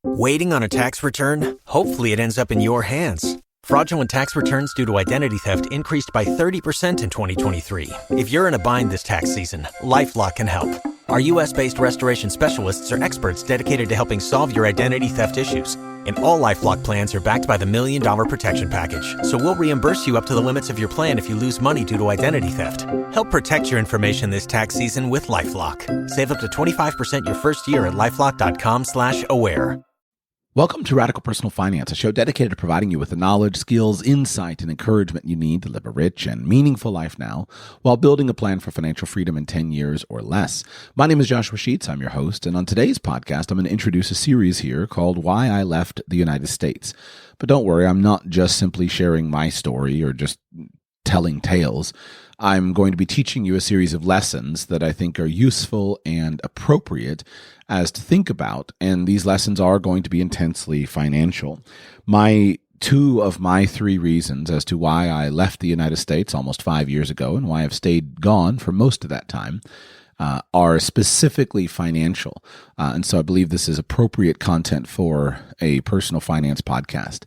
Waiting on a tax return? Hopefully it ends up in your hands. Fraudulent tax returns due to identity theft increased by 30% in 2023. If you're in a bind this tax season, LifeLock can help. Our U.S.-based restoration specialists are experts dedicated to helping solve your identity theft issues. And all LifeLock plans are backed by the $1 Million Protection Package. So we'll reimburse you up to the limits of your plan if you lose money due to identity theft. Help protect your information this tax season with LifeLock. Save up to 25% your first year at LifeLock.com/aware. Welcome to Radical Personal Finance, a show dedicated to providing you with the knowledge, skills, insight, and encouragement you need to live a rich and meaningful life now while building a plan for financial freedom in 10 years or less. My name is Joshua Sheets. I'm your host, and on today's podcast, I'm going to introduce a series here called Why I Left the United States. But don't worry, I'm not just simply sharing my story or just telling tales. I'm going to be teaching you a series of lessons that I think are useful and appropriate as to think about, and these lessons are going to be intensely financial. Two of my three reasons as to why I left the United States almost 5 years ago and why I've stayed gone for most of that time are specifically financial. And so I believe this is appropriate content for a personal finance podcast.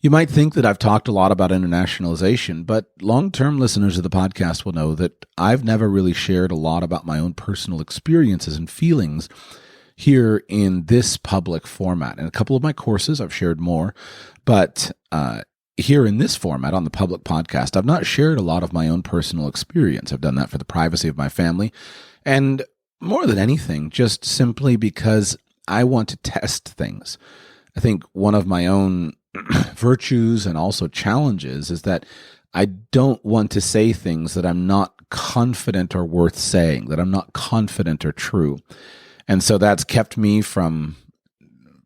You might think that I've talked a lot about internationalization, but long-term listeners of the podcast will know that I've never really shared a lot about my own personal experiences and feelings here in this public format. In a couple of my courses, I've shared more, but here in this format on the public podcast, I've not shared a lot of my own personal experience. I've done that for the privacy of my family, and more than anything, just simply because I want to test things. I think one of my own virtues and also challenges is that I don't want to say things that I'm not confident are worth saying, that I'm not confident are true. And so that's kept me from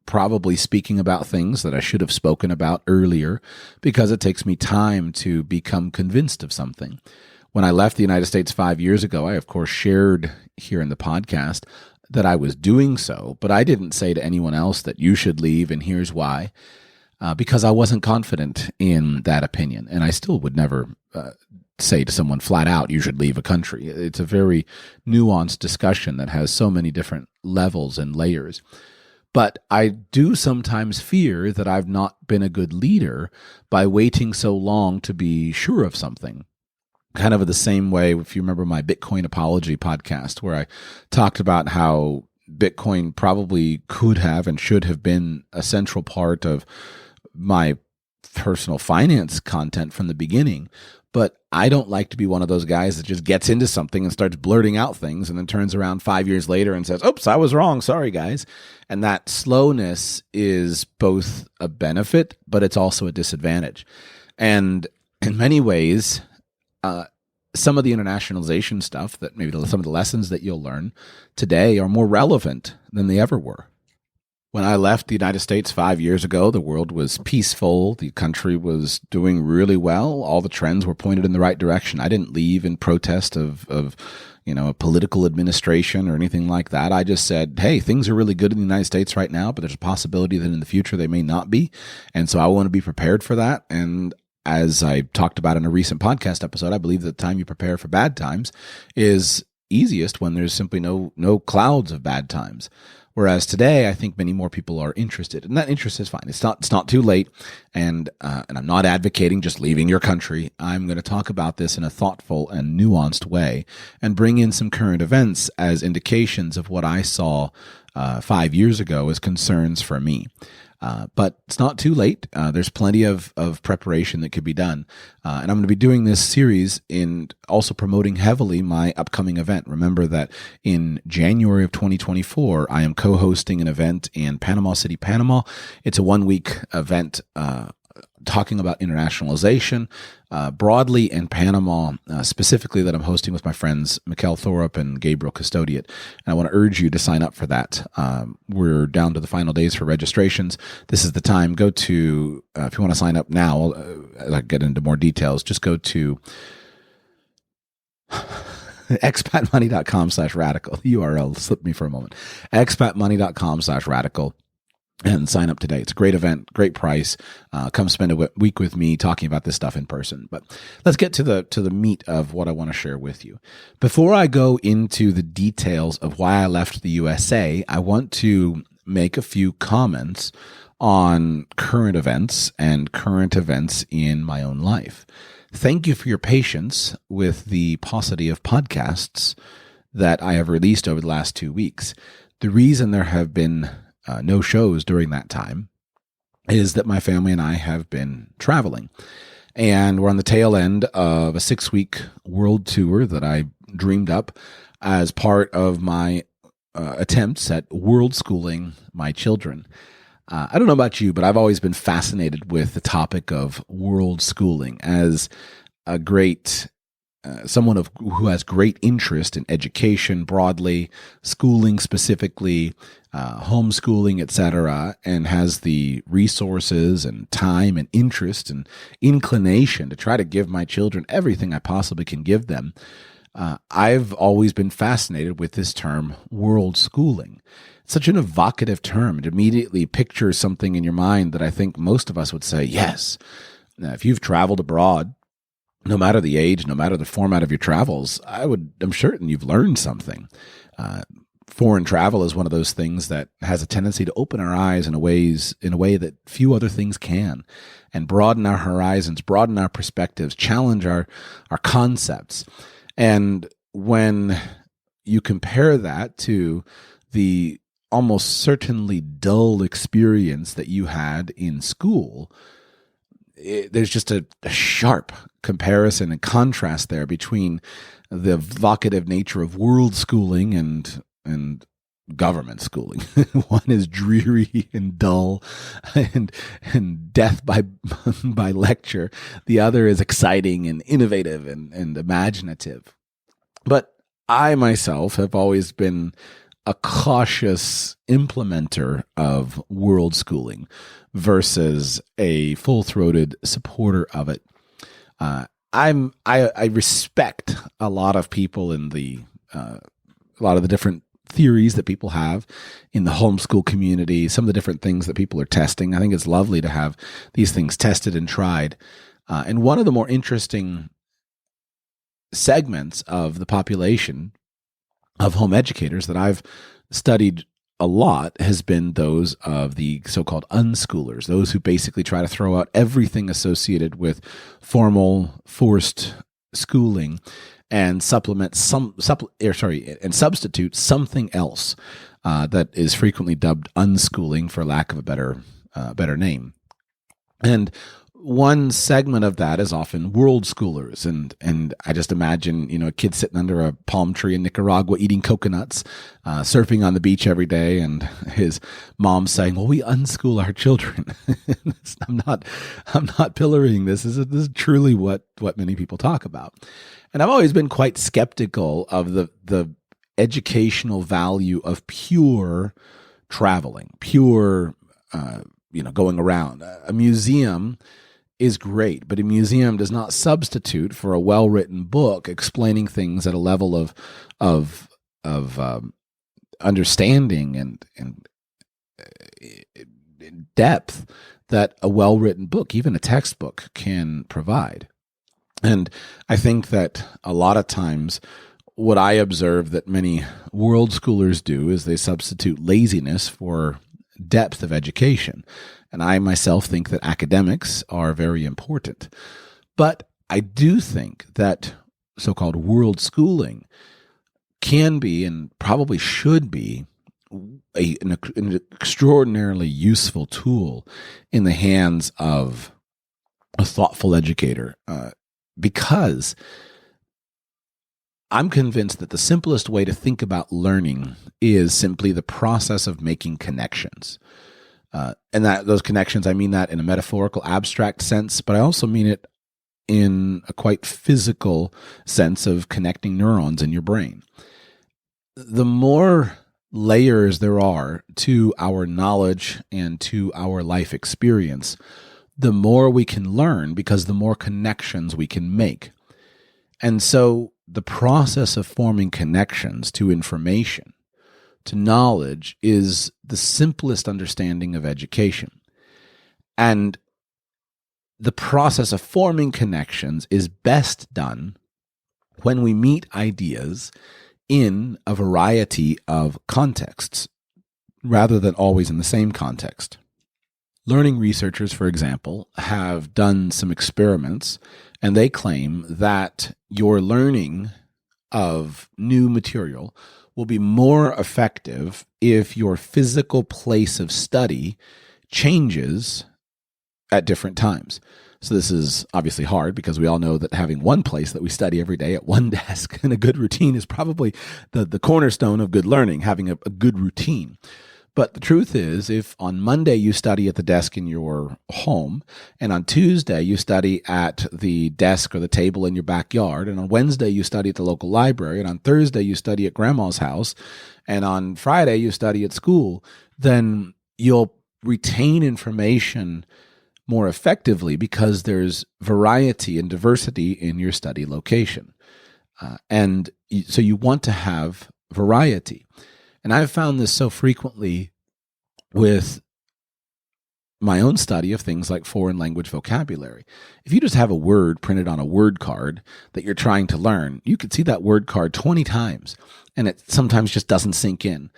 probably speaking about things that I should have spoken about earlier because it takes me time to become convinced of something. When I left the United States 5 years ago, I, of course, shared here in the podcast that I was doing so, but I didn't say to anyone else that you should leave and here's why. Because I wasn't confident in that opinion. And I still would never say to someone flat out, you should leave a country. It's a very nuanced discussion that has so many different levels and layers. But I do sometimes fear that I've not been a good leader by waiting so long to be sure of something. Kind of the same way, if you remember my Bitcoin Apology podcast, where I talked about how Bitcoin probably could have and should have been a central part of my personal finance content from the beginning, but I don't like to be one of those guys that just gets into something and starts blurting out things and then turns around 5 years later and says, oops, I was wrong. Sorry, guys. And that slowness is both a benefit, but it's also a disadvantage. And in many ways, some of the internationalization stuff that maybe some of the lessons that you'll learn today are more relevant than they ever were. When I left the United States 5 years ago, the world was peaceful. The country was doing really well. All the trends were pointed in the right direction. I didn't leave in protest of a political administration or anything like that. I just said, hey, things are really good in the United States right now, but there's a possibility that in the future they may not be. And so I want to be prepared for that. And as I talked about in a recent podcast episode, I believe that the time you prepare for bad times is easiest when there's simply no clouds of bad times. Whereas today, I think many more people are interested, and that interest is fine. It's not too late, and I'm not advocating just leaving your country. I'm going to talk about this in a thoughtful and nuanced way, and bring in some current events as indications of what I saw 5 years ago as concerns for me. But it's not too late. There's plenty of preparation that could be done. And I'm going to be doing this series in also promoting heavily my upcoming event. Remember that in January of 2024, I am co-hosting an event in Panama City, Panama. It's a 1-week event talking about internationalization broadly in Panama, specifically that I'm hosting with my friends Mikkel Thorup and Gabriel Custodiet. And I want to urge you to sign up for that. We're down to the final days for registrations. This is the time. Go to, if you want to sign up now, I'll get into more details. Just go to expatmoney.com/radical. The URL slipped me for a moment. expatmoney.com/radical. And sign up today. It's a great event, great price. Come spend a week with me talking about this stuff in person. But let's get to the meat of what I want to share with you. Before I go into the details of why I left the USA, I want to make a few comments on current events and current events in my own life. Thank you for your patience with the paucity of podcasts that I have released over the last 2 weeks. The reason there have been no shows during that time is that my family and I have been traveling. And we're on the tail end of a 6-week world tour that I dreamed up as part of my attempts at world schooling my children. I don't know about you, but I've always been fascinated with the topic of world schooling as a great someone who has great interest in education broadly, schooling specifically, homeschooling, etc., and has the resources and time and interest and inclination to try to give my children everything I possibly can give them. I've always been fascinated with this term, world schooling. It's such an evocative term. It immediately pictures something in your mind that I think most of us would say, yes. Now, if you've traveled abroad, no matter the age, no matter the format of your travels, I'm certain you've learned something. Foreign travel is one of those things that has a tendency to open our eyes in a way that few other things can, and broaden our horizons, broaden our perspectives, challenge our concepts. And when you compare that to the almost certainly dull experience that you had in school, there's just a sharp comparison and contrast there between the evocative nature of world schooling and government schooling. One is dreary and dull and death by lecture. The other is exciting and innovative and imaginative. But I myself have always been a cautious implementer of world schooling versus a full-throated supporter of it. I respect a lot of people in a lot of the different theories that people have in the homeschool community, some of the different things that people are testing. I think it's lovely to have these things tested and tried. And one of the more interesting segments of the population of home educators that I've studied a lot has been those of the so-called unschoolers, those who basically try to throw out everything associated with formal, forced schooling and substitute something else that is frequently dubbed unschooling, for lack of a better name. And one segment of that is often world schoolers, and I just imagine a kid sitting under a palm tree in Nicaragua eating coconuts, surfing on the beach every day, and his mom saying, "Well, we unschool our children." I'm not pillorying this. This is truly what many people talk about, and I've always been quite skeptical of the educational value of pure traveling, pure going around. A museum is great, but a museum does not substitute for a well-written book explaining things at a level of understanding and depth that a well-written book, even a textbook, can provide. And I think that a lot of times what I observe that many world schoolers do is they substitute laziness for depth of education. And I myself think that academics are very important. But I do think that so-called world schooling can be and probably should be an extraordinarily useful tool in the hands of a thoughtful educator, because I'm convinced that the simplest way to think about learning is simply the process of making connections. And that those connections, I mean that in a metaphorical, abstract sense, but I also mean it in a quite physical sense of connecting neurons in your brain. The more layers there are to our knowledge and to our life experience, the more we can learn, because the more connections we can make. And so the process of forming connections to information, to knowledge, is the simplest understanding of education. And the process of forming connections is best done when we meet ideas in a variety of contexts. rather than always in the same context. Learning researchers, for example, have done some experiments, and they claim that your learning of new material will be more effective if your physical place of study changes at different times. So this is obviously hard because we all know that having one place that we study every day at one desk and a good routine is probably the cornerstone of good learning, having a good routine. But the truth is, if on Monday you study at the desk in your home, and on Tuesday you study at the desk or the table in your backyard, and on Wednesday you study at the local library, and on Thursday you study at grandma's house, and on Friday you study at school, then you'll retain information more effectively because there's variety and diversity in your study location. So you want to have variety. And I've found this so frequently with my own study of things like foreign language vocabulary. If you just have a word printed on a word card that you're trying to learn, you could see that word card 20 times, and it sometimes just doesn't sink in.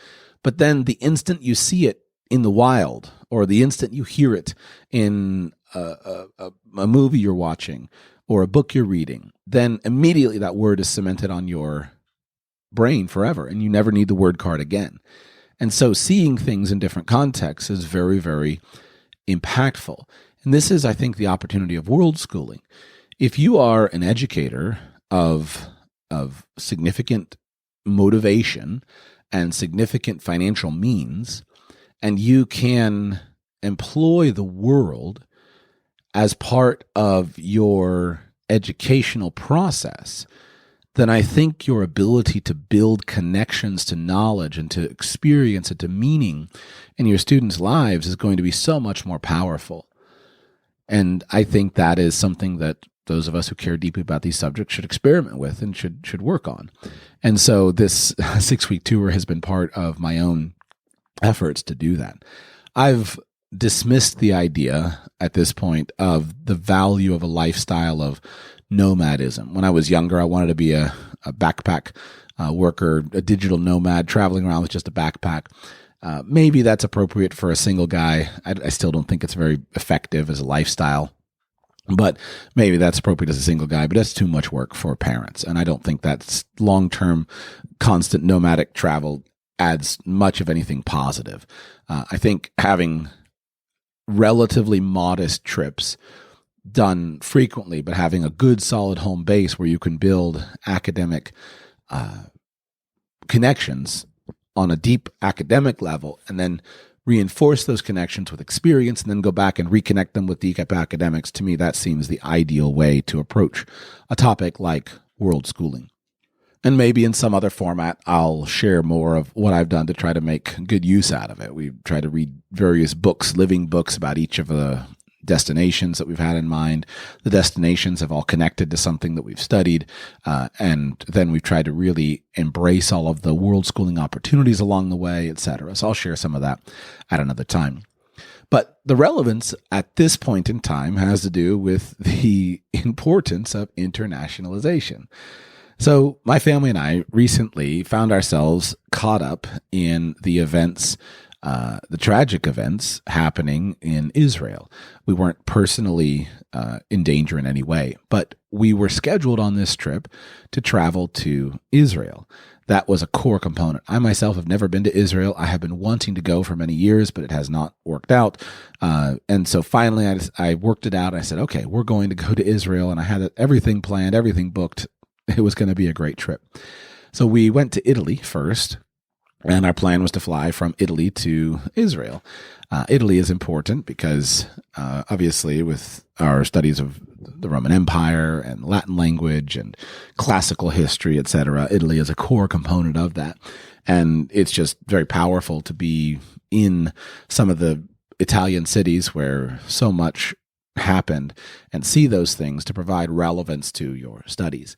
But then the instant you see it in the wild, or the instant you hear it in a movie you're watching or a book you're reading, then immediately that word is cemented on your brain forever, and you never need the word card again. And so seeing things in different contexts is very, very impactful. And this is, I think, the opportunity of world schooling. If you are an educator of significant motivation and significant financial means, and you can employ the world as part of your educational process, then I think your ability to build connections to knowledge and to experience and to meaning in your students' lives is going to be so much more powerful. And I think that is something that those of us who care deeply about these subjects should experiment with and should work on. And so this 6-week tour has been part of my own efforts to do that. I've dismissed the idea at this point of the value of a lifestyle of nomadism. When I was younger, I wanted to be a backpack worker, a digital nomad, traveling around with just a backpack. Maybe that's appropriate for a single guy. I still don't think it's very effective as a lifestyle, but maybe that's appropriate as a single guy, but that's too much work for parents. And I don't think that's long-term, constant nomadic travel adds much of anything positive. I think having relatively modest trips done frequently, but having a good solid home base where you can build academic connections on a deep academic level and then reinforce those connections with experience and then go back and reconnect them with deep academics, to me, that seems the ideal way to approach a topic like world schooling. And maybe in some other format, I'll share more of what I've done to try to make good use out of it. We try to read various books, living books about each of the destinations that we've had in mind. The destinations have all connected to something that we've studied. And then we've tried to really embrace all of the world schooling opportunities along the way, et cetera. So I'll share some of that at another time. But the relevance at this point in time has to do with the importance of internationalization. So my family and I recently found ourselves caught up in the events, the tragic events happening in Israel. We weren't personally in danger in any way, but we were scheduled on this trip to travel to Israel. That was a core component. I myself have never been to Israel. I have been wanting to go for many years, but it has not worked out. And so finally I worked it out. I said, okay, we're going to go to Israel. And I had everything planned, everything booked. It was going to be a great trip. So we went to Italy first, and our plan was to fly from Italy to Israel. Italy is important because obviously with our studies of the Roman Empire and Latin language and classical history, etc., Italy is a core component of that. And it's just very powerful to be in some of the Italian cities where so much happened and see those things to provide relevance to your studies.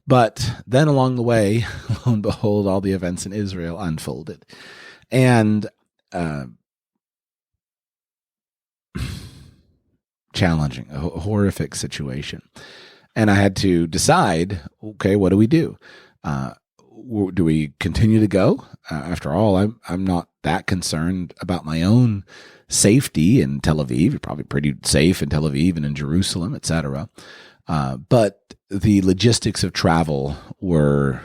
But then along the way, lo and behold, all the events in Israel unfolded. And challenging, a horrific situation. And I had to decide, okay, what do we do? do we continue to go? After all, I'm not that concerned about my own safety in Tel Aviv. You're probably pretty safe in Tel Aviv and in Jerusalem, etc. But the logistics of travel were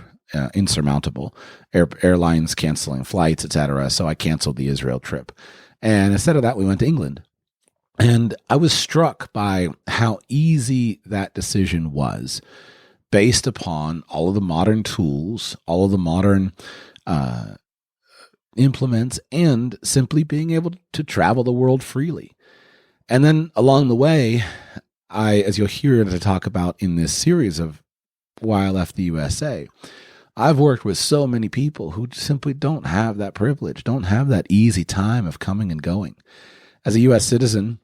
insurmountable. Airlines canceling flights, etc. So I canceled the Israel trip. And instead of that, we went to England. And I was struck by how easy that decision was based upon all of the modern tools, all of the modern implements, and simply being able to travel the world freely. And then along the way, as you'll hear to talk about in this series of why I left the USA, I've worked with so many people who simply don't have that privilege, don't have that easy time of coming and going. As a U.S. citizen,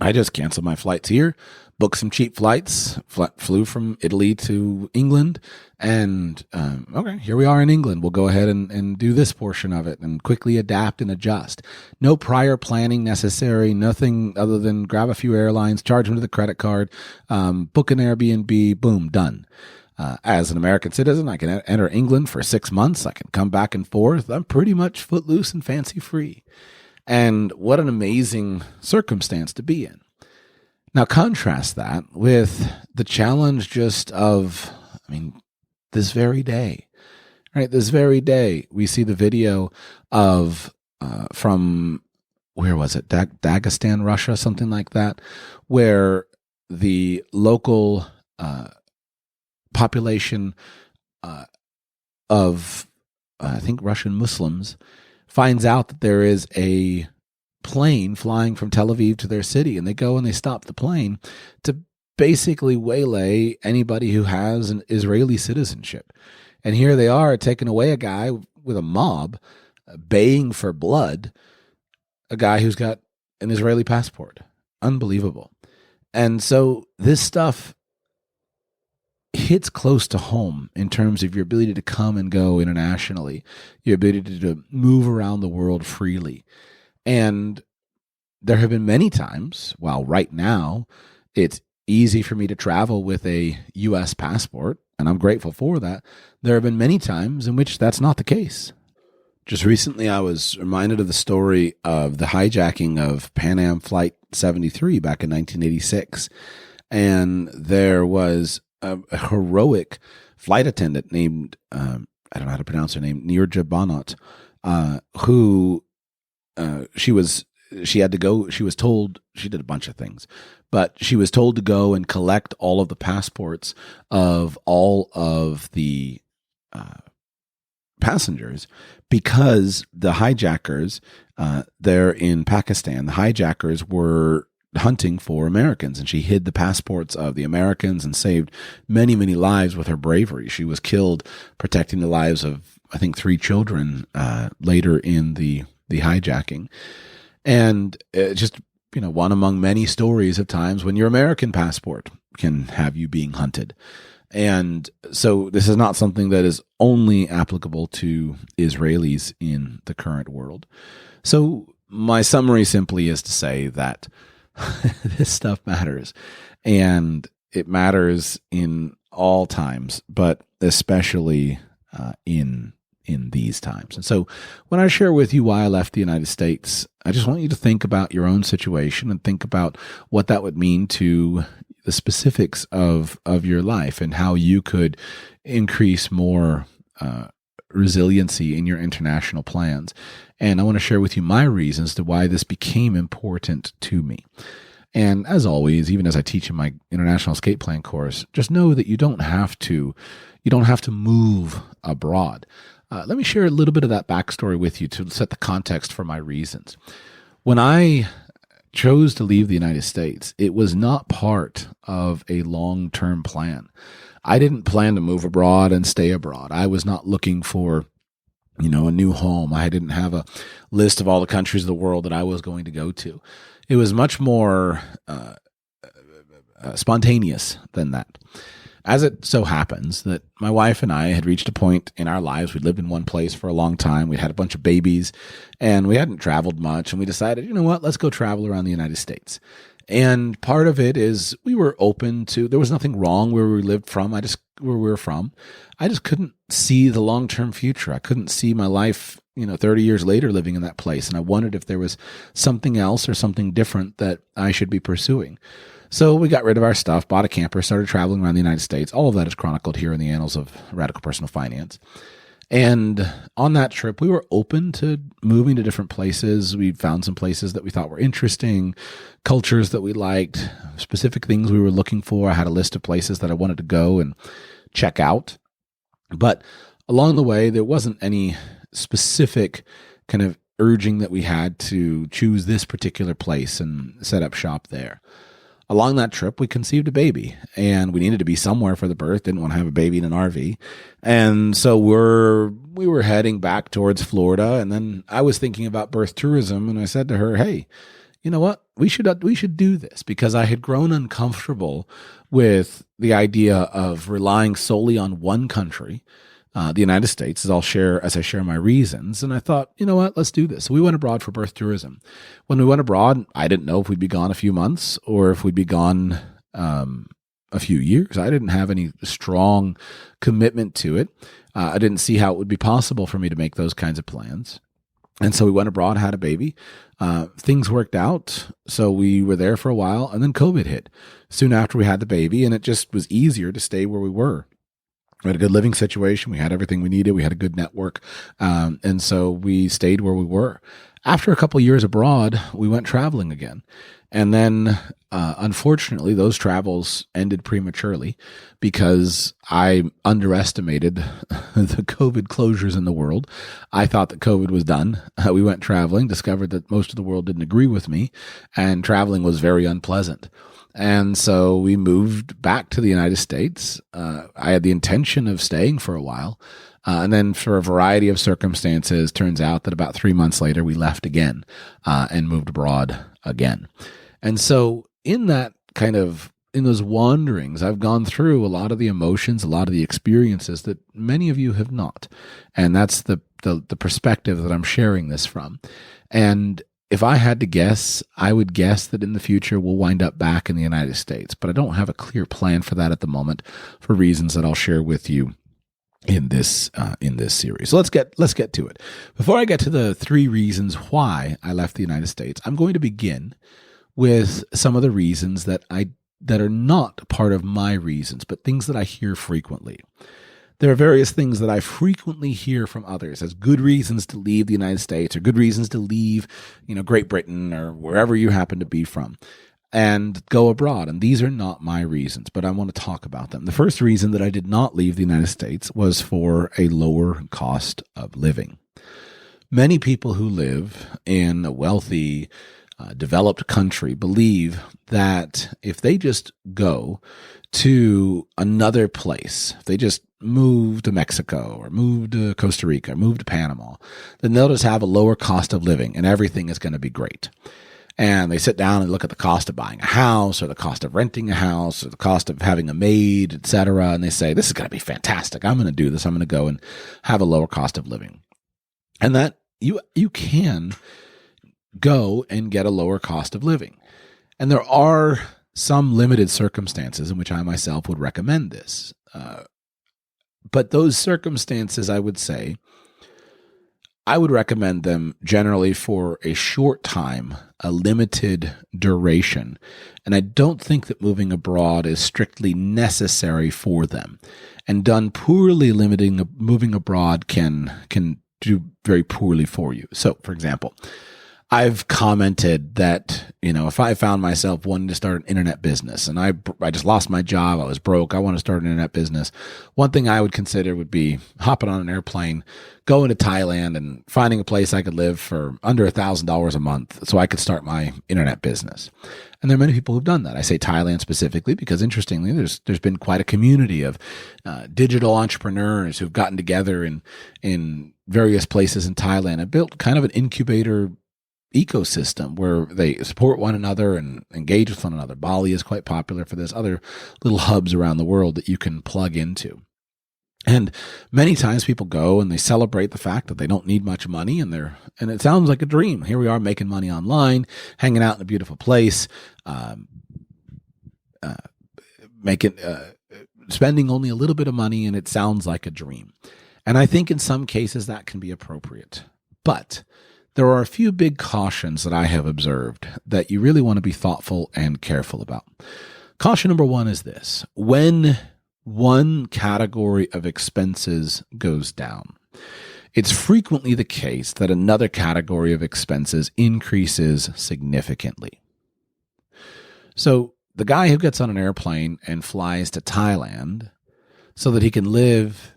I just canceled my flights here, booked some cheap flights, flew from Italy to England, and okay, here we are in England. We'll go ahead and do this portion of it and quickly adapt and adjust. No prior planning necessary, nothing other than grab a few airlines, charge them to the credit card, book an Airbnb, boom, done. As an American citizen, I can enter England for 6 months. I can come back and forth. I'm pretty much footloose and fancy free. And what an amazing circumstance to be in. Now, contrast that with the challenge just of, this very day, right? This very day, we see the video of, from, where was it? Dagestan, Russia, something like that, where the local population of, I think, Russian Muslims finds out that there is a plane flying from Tel Aviv to their city, and they go and they stop the plane to basically waylay anybody who has an Israeli citizenship. And here they are taking away a guy with a mob, baying for blood, a guy who's got an Israeli passport. Unbelievable. And so this stuff hits close to home in terms of your ability to come and go internationally, your ability to move around the world freely. And there have been many times, while right now it's easy for me to travel with a U.S. passport, and I'm grateful for that, there have been many times in which that's not the case. Just recently, I was reminded of the story of the hijacking of Pan Am Flight 73 back in 1986. And there was a heroic flight attendant named, I don't know how to pronounce her name, Nirja Banat, who she had to go, she was told, she did a bunch of things, but she was told to go and collect all of the passports of all of the passengers, because the hijackers there in Pakistan, the hijackers were hunting for Americans, and she hid the passports of the Americans and saved many, many lives with her bravery. She was killed protecting the lives of, I think, 3 children later in the hijacking. And just, one among many stories of times when your American passport can have you being hunted. And so this is not something that is only applicable to Israelis in the current world. So my summary simply is to say that this stuff matters, and it matters in all times, but especially in these times. And so when I share with you why I left the United States, I just want you to think about your own situation and think about what that would mean to the specifics of your life and how you could increase more resiliency in your international plans. And I want to share with you my reasons to why this became important to me. And as always, even as I teach in my International Escape Plan course, just know that you don't have to move abroad. Let me share a little bit of that backstory with you to set the context for my reasons. When I chose to leave the United States, it was not part of a long-term plan. I didn't plan to move abroad and stay abroad. I was not looking for, a new home. I didn't have a list of all the countries of the world that I was going to go to. It was much more spontaneous than that. As it so happens that my wife and I had reached a point in our lives. We'd lived in one place for a long time. We'd had a bunch of babies, and we hadn't traveled much. And we decided, let's go travel around the United States. And part of it is we were open to, there was nothing wrong where we lived from. Where we were from, I just couldn't see the long-term future. I couldn't see my life, 30 years later living in that place. And I wondered if there was something else or something different that I should be pursuing. So we got rid of our stuff, bought a camper, started traveling around the United States. All of that is chronicled here in the Annals of Radical Personal Finance. And on that trip, we were open to moving to different places. We found some places that we thought were interesting, cultures that we liked, specific things we were looking for. I had a list of places that I wanted to go and check out. But along the way, there wasn't any specific kind of urging that we had to choose this particular place and set up shop there. Along that trip, we conceived a baby, and we needed to be somewhere for the birth. Didn't want to have a baby in an RV. And so we were heading back towards Florida, and then I was thinking about birth tourism, and I said to her, hey, you know what? We should do this, because I had grown uncomfortable with the idea of relying solely on one country, the United States, as I share my reasons. And I thought, you know what, let's do this. So we went abroad for birth tourism. When we went abroad, I didn't know if we'd be gone a few months or if we'd be gone a few years. I didn't have any strong commitment to it. I didn't see how it would be possible for me to make those kinds of plans. And so we went abroad, had a baby. Things worked out. So we were there for a while, and then COVID hit soon after we had the baby, and it just was easier to stay where we were. We had a good living situation. We had everything we needed. We had a good network. And so we stayed where we were. After a couple of years abroad, we went traveling again. And then, unfortunately, those travels ended prematurely because I underestimated the COVID closures in the world. I thought that COVID was done. We went traveling, discovered that most of the world didn't agree with me, and traveling was very unpleasant. And so we moved back to the United States. I had the intention of staying for a while. And then for a variety of circumstances, turns out that about 3 months later, we left again and moved abroad again. And so in those wanderings, I've gone through a lot of the emotions, a lot of the experiences that many of you have not. And that's the perspective that I'm sharing this from. And if I had to guess, I would guess that in the future we'll wind up back in the United States, but I don't have a clear plan for that at the moment for reasons that I'll share with you in this series. So let's get to it. Before I get to the 3 reasons why I left the United States, I'm going to begin with some of the reasons that are not part of my reasons, but things that I hear frequently. There are various things that I frequently hear from others as good reasons to leave the United States or good reasons to leave, Great Britain or wherever you happen to be from and go abroad. And these are not my reasons, but I want to talk about them. The first reason that I did not leave the United States was for a lower cost of living. Many people who live in a wealthy, developed country believe that if they just go to another place, if they just move to Mexico or move to Costa Rica or move to Panama, then they'll just have a lower cost of living and everything is going to be great. And they sit down and look at the cost of buying a house or the cost of renting a house or the cost of having a maid, etc. And they say, this is going to be fantastic. I'm going to do this. I'm going to go and have a lower cost of living. And that you can go and get a lower cost of living. And there are some limited circumstances in which I myself would recommend this. But those circumstances, I would say, I would recommend them generally for a short time, a limited duration. And I don't think that moving abroad is strictly necessary for them. And done poorly, moving abroad can do very poorly for you. So, for example, I've commented that, if I found myself wanting to start an internet business and I just lost my job, I was broke, I want to start an internet business, one thing I would consider would be hopping on an airplane, going to Thailand and finding a place I could live for under $1,000 a month so I could start my internet business. And there are many people who've done that. I say Thailand specifically because, interestingly, there's been quite a community of digital entrepreneurs who've gotten together in various places in Thailand and built kind of an incubator ecosystem where they support one another and engage with one another. Bali is quite popular for this. Other little hubs around the world that you can plug into. And many times people go and they celebrate the fact that they don't need much money, and it sounds like a dream. Here we are making money online, hanging out in a beautiful place, spending only a little bit of money, and it sounds like a dream. And I think in some cases that can be appropriate. But there are a few big cautions that I have observed that you really want to be thoughtful and careful about. Caution number one is this: when one category of expenses goes down, it's frequently the case that another category of expenses increases significantly. So the guy who gets on an airplane and flies to Thailand so that he can live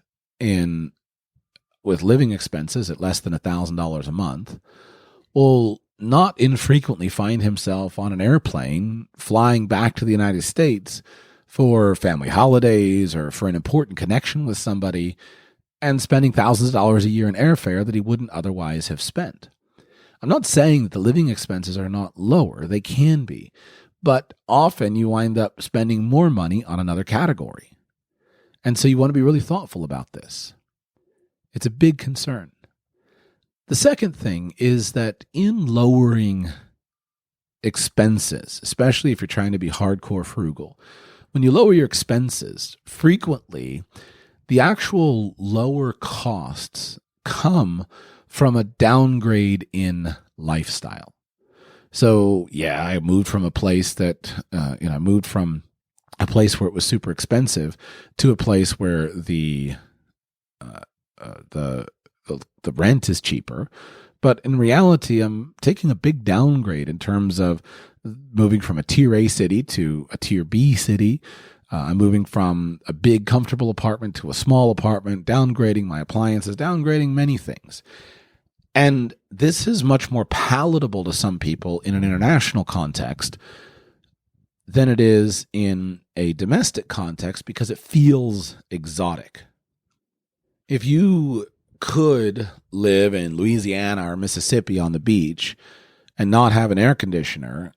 with living expenses at less than $1,000 a month will not infrequently find himself on an airplane flying back to the United States for family holidays or for an important connection with somebody, and spending thousands of dollars a year in airfare that he wouldn't otherwise have spent. I'm not saying that the living expenses are not lower. They can be. But often you wind up spending more money on another category. And so you want to be really thoughtful about this. It's a big concern. The second thing is that in lowering expenses, especially if you're trying to be hardcore frugal, when you lower your expenses, frequently the actual lower costs come from a downgrade in lifestyle. So yeah, I moved from a place that, I moved from a place where it was super expensive to a place where the rent is cheaper. But in reality, I'm taking a big downgrade in terms of moving from a tier A city to a tier B city. I'm moving from a big, comfortable apartment to a small apartment, downgrading my appliances, downgrading many things. And this is much more palatable to some people in an international context than it is in a domestic context because it feels exotic. If you could live in Louisiana or Mississippi on the beach and not have an air conditioner,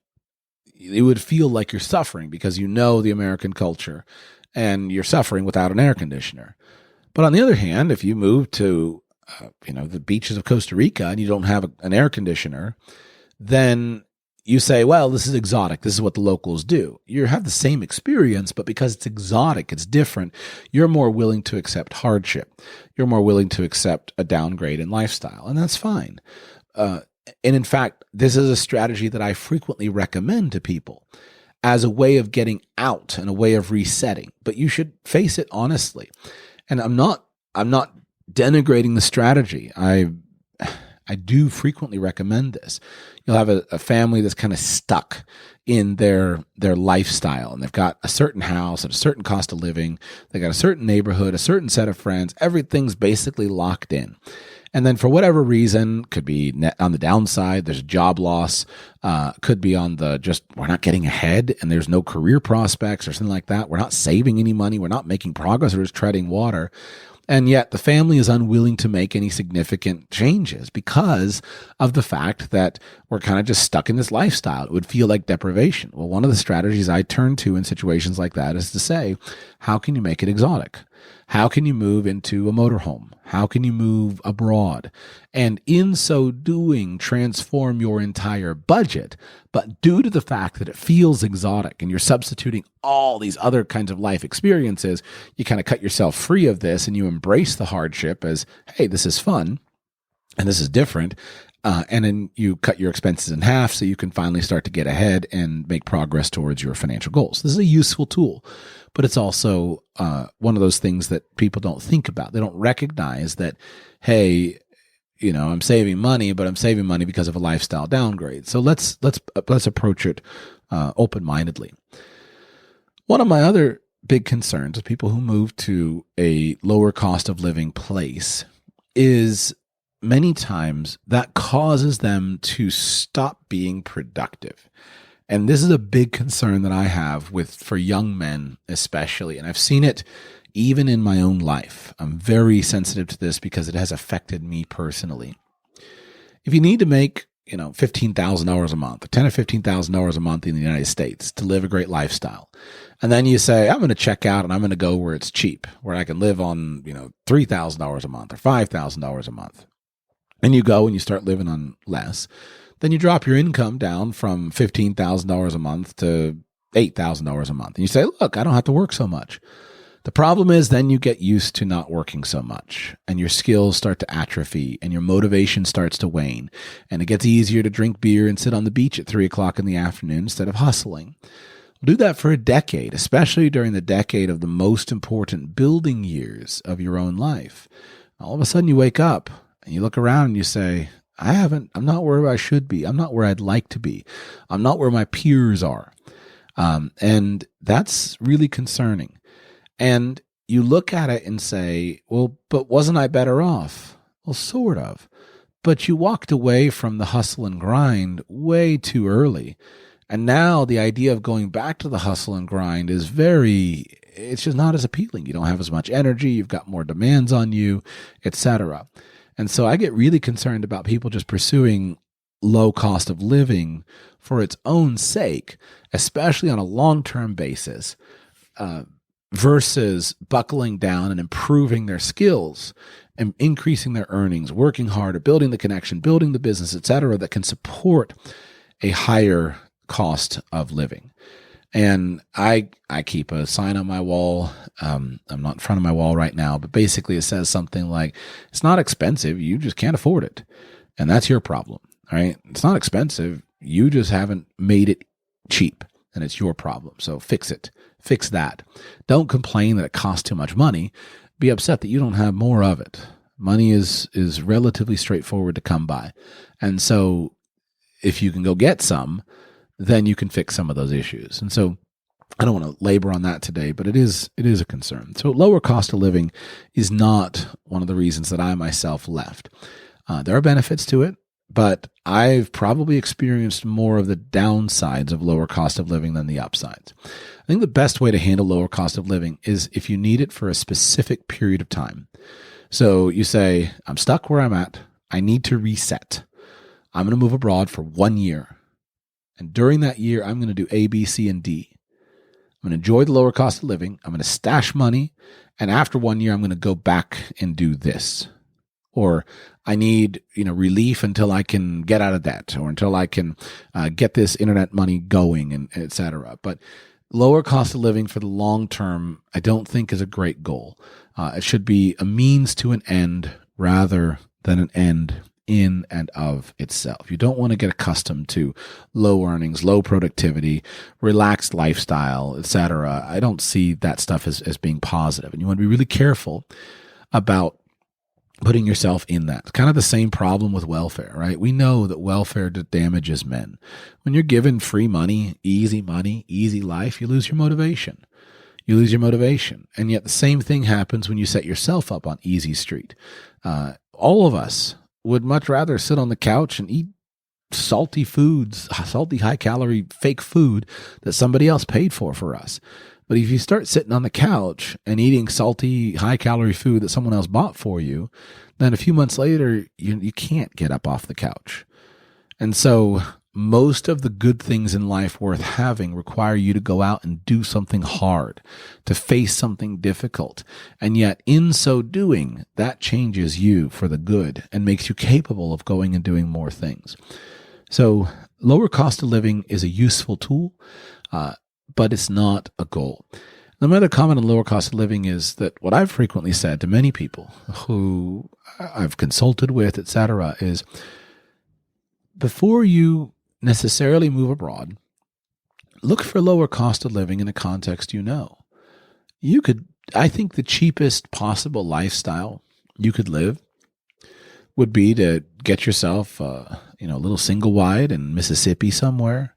it would feel like you're suffering because you know the American culture and you're suffering without an air conditioner. But on the other hand, if you move to the beaches of Costa Rica and you don't have an air conditioner, then you say, well, this is exotic. This is what the locals do. You have the same experience, but because it's exotic, it's different, you're more willing to accept hardship. You're more willing to accept a downgrade in lifestyle, and that's fine. And in fact, this is a strategy that I frequently recommend to people as a way of getting out and a way of resetting. But you should face it honestly. And I'm not denigrating the strategy. I do frequently recommend this. You'll have a family that's kind of stuck in their lifestyle, and they've got a certain house at a certain cost of living. They got a certain neighborhood, a certain set of friends. Everything's basically locked in. And then for whatever reason, could be on the downside, there's a job loss, could be on we're not getting ahead and there's no career prospects or something like that. We're not saving any money. We're not making progress. We're just treading water. And yet the family is unwilling to make any significant changes because of the fact that we're kind of just stuck in this lifestyle. It would feel like deprivation. Well, one of the strategies I turn to in situations like that is to say, how can you make it exotic? How can you move into a motorhome? How can you move abroad? And in so doing, transform your entire budget. But due to the fact that it feels exotic and you're substituting all these other kinds of life experiences, you kind of cut yourself free of this and you embrace the hardship as, hey, this is fun and this is different. And then you cut your expenses in half so you can finally start to get ahead and make progress towards your financial goals. This is a useful tool, but it's also one of those things that people don't think about. They don't recognize that, hey, I'm saving money, but I'm saving money because of a lifestyle downgrade. So let's approach it open-mindedly. One of my other big concerns with people who move to a lower cost of living place is many times that causes them to stop being productive. And this is a big concern that I have for young men especially. And I've seen it even in my own life. I'm very sensitive to this because it has affected me personally. If you need to make $15,000 a month, $10 or $15,000 a month in the United States to live a great lifestyle. And then you say, I'm going to check out and I'm going to go where it's cheap, where I can live on, $3,000 a month or $5,000 a month. And you go and you start living on less. Then you drop your income down from $15,000 a month to $8,000 a month. And you say, look, I don't have to work so much. The problem is then you get used to not working so much and your skills start to atrophy and your motivation starts to wane. And it gets easier to drink beer and sit on the beach at 3:00 in the afternoon instead of hustling. Do that for a decade, especially during the decade of the most important building years of your own life. All of a sudden you wake up and you look around and you say, I'm not where I should be. I'm not where I'd like to be. I'm not where my peers are. And that's really concerning. And you look at it and say, well, but wasn't I better off? Well, sort of. But you walked away from the hustle and grind way too early. And now the idea of going back to the hustle and grind is it's just not as appealing. You don't have as much energy. You've got more demands on you, etc. And so I get really concerned about people just pursuing low cost of living for its own sake, especially on a long-term basis, versus buckling down and improving their skills and increasing their earnings, working harder, building the connection, building the business, etc., that can support a higher cost of living. And I keep a sign on my wall. I'm not in front of my wall right now, but basically it says something like, it's not expensive. You just can't afford it. And that's your problem, right? It's not expensive. You just haven't made it cheap, and it's your problem. So fix it. Fix that. Don't complain that it costs too much money. Be upset that you don't have more of it. Money is relatively straightforward to come by. And so if you can go get some, then you can fix some of those issues. And so I don't want to labor on that today, but it is a concern. So lower cost of living is not one of the reasons that I myself left. There are benefits to it, but I've probably experienced more of the downsides of lower cost of living than the upsides. I think the best way to handle lower cost of living is if you need it for a specific period of time. So you say, I'm stuck where I'm at. I need to reset. I'm going to move abroad for 1 year. And during that year, I'm going to do A, B, C, and D. I'm going to enjoy the lower cost of living. I'm going to stash money. And after 1 year, I'm going to go back and do this. Or I need, relief until I can get out of debt, or until I can get this internet money going, and et cetera. But lower cost of living for the long term, I don't think is a great goal. It should be a means to an end rather than an end in and of itself. You don't want to get accustomed to low earnings, low productivity, relaxed lifestyle, et cetera. I don't see that stuff as being positive. And you want to be really careful about putting yourself in that. It's kind of the same problem with welfare, right? We know that welfare damages men. When you're given free money, easy life, you lose your motivation. You lose your motivation. And yet the same thing happens when you set yourself up on easy street. All of us would much rather sit on the couch and eat salty foods, salty, high-calorie, fake food that somebody else paid for us. But if you start sitting on the couch and eating salty, high-calorie food that someone else bought for you, then a few months later, you can't get up off the couch. And so most of the good things in life worth having require you to go out and do something hard, to face something difficult. And yet in so doing, that changes you for the good and makes you capable of going and doing more things. So lower cost of living is a useful tool, but it's not a goal. My other comment on lower cost of living is that what I've frequently said to many people who I've consulted with, et cetera, is before you necessarily move abroad, look for lower cost of living in a context you know. I think the cheapest possible lifestyle you could live would be to get yourself a little single wide in Mississippi somewhere,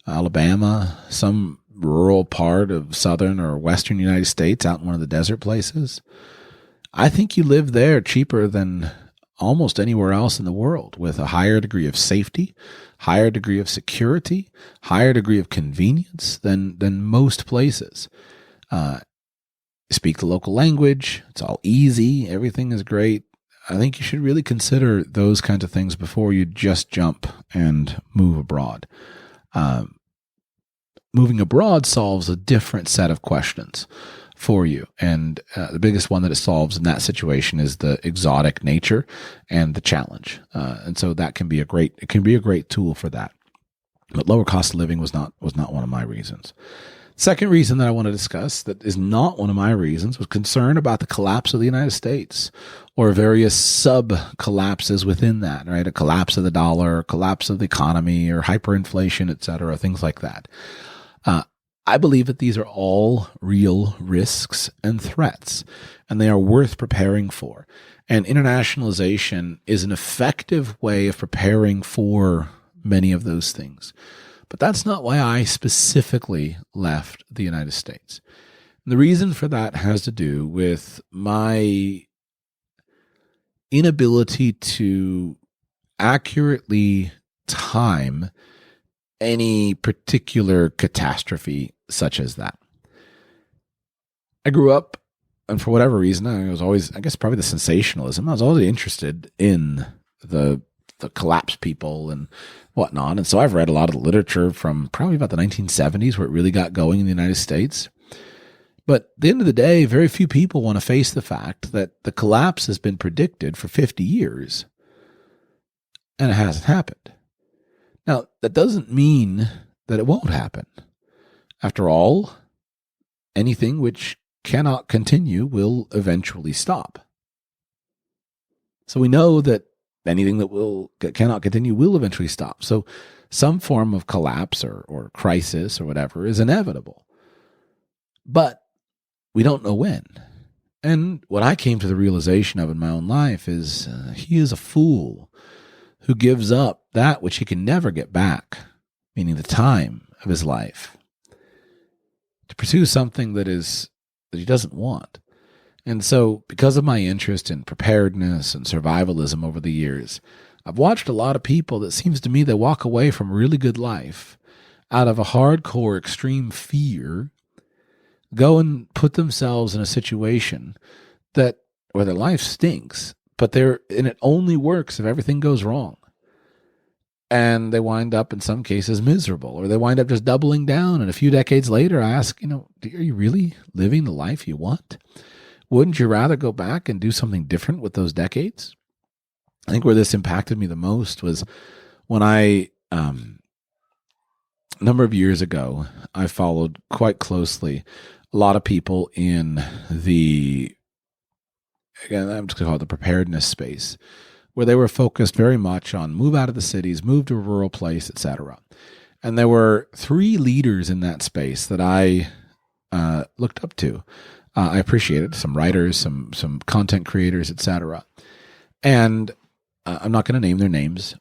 Alabama, some rural part of southern or western United States, out in one of the desert places. I think you live there cheaper than almost anywhere else in the world, with a higher degree of safety, higher degree of security, higher degree of convenience than most places. Speak the local language. It's all easy. Everything is great. I think you should really consider those kinds of things before you just jump and move abroad. Moving abroad solves a different set of questions for you. And the biggest one that it solves in that situation is the exotic nature and the challenge. And so that can be a great tool for that. But lower cost of living was not one of my reasons. Second reason that I want to discuss that is not one of my reasons was concern about the collapse of the United States or various sub-collapses within that, right? A collapse of the dollar, a collapse of the economy, or hyperinflation, et cetera, things like that. I believe that these are all real risks and threats, and they are worth preparing for. And internationalization is an effective way of preparing for many of those things. But that's not why I specifically left the United States. And the reason for that has to do with my inability to accurately time any particular catastrophe such as that. I grew up, and for whatever reason, I was always, I guess probably the sensationalism, I was always interested in the collapse people and whatnot. And so I've read a lot of the literature from probably about the 1970s where it really got going in the United States. But at the end of the day, very few people want to face the fact that the collapse has been predicted for 50 years and it hasn't happened. Now, that doesn't mean that it won't happen. After all, anything which cannot continue will eventually stop. So we know that anything that cannot continue will eventually stop. So some form of collapse or crisis or whatever is inevitable. But we don't know when. And what I came to the realization of in my own life is he is a fool who gives up that which he can never get back, meaning the time of his life, to pursue something that he doesn't want. And so, because of my interest in preparedness and survivalism over the years, I've watched a lot of people that seems to me they walk away from a really good life out of a hardcore extreme fear, go and put themselves in a situation where their life stinks, and it only works if everything goes wrong. And they wind up in some cases miserable, or they wind up just doubling down. And a few decades later, I ask, are you really living the life you want? Wouldn't you rather go back and do something different with those decades? I think where this impacted me the most was when a number of years ago, I followed quite closely a lot of people in again, I'm just going to call it the preparedness space, where they were focused very much on move out of the cities, move to a rural place, etc. And there were three leaders in that space that I looked up to. I appreciated some writers, some content creators, etc. And I'm not going to name their names.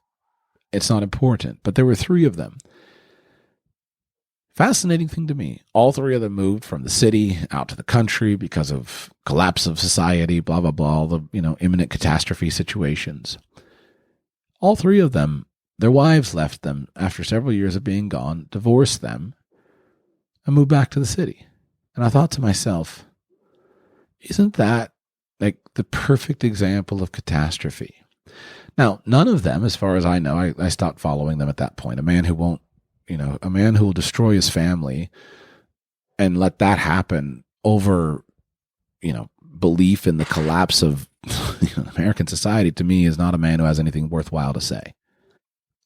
It's not important. But there were three of them. Fascinating thing to me. All three of them moved from the city out to the country because of collapse of society, blah, blah, blah, all the imminent catastrophe situations. All three of them, their wives left them after several years of being gone, divorced them, and moved back to the city. And I thought to myself, isn't that like the perfect example of catastrophe? Now, none of them, as far as I know, I stopped following them at that point. A man who will destroy his family and let that happen over, belief in the collapse of American society, to me, is not a man who has anything worthwhile to say.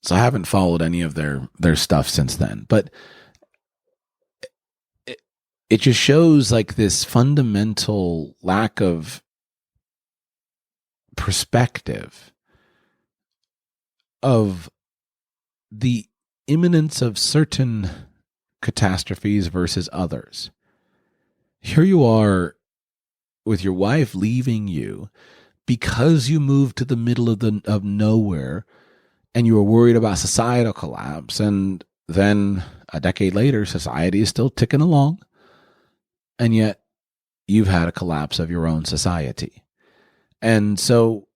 So I haven't followed any of their stuff since then. But it just shows like this fundamental lack of perspective of the imminence of certain catastrophes versus others. Here you are with your wife leaving you because you moved to the middle of nowhere and you were worried about societal collapse. And then a decade later, society is still ticking along. And yet you've had a collapse of your own society. And so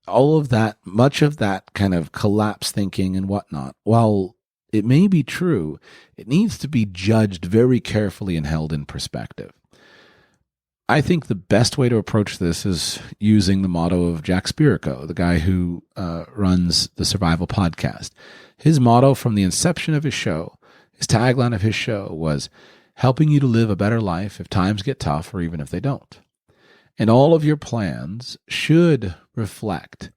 all of that, much of that kind of collapse thinking and whatnot, while it may be true, it needs to be judged very carefully and held in perspective. I think the best way to approach this is using the motto of Jack Spirko, the guy who runs the Survival Podcast. His motto from the inception of his show, his tagline of his show was, helping you to live a better life if times get tough or even if they don't. And all of your plans should reflect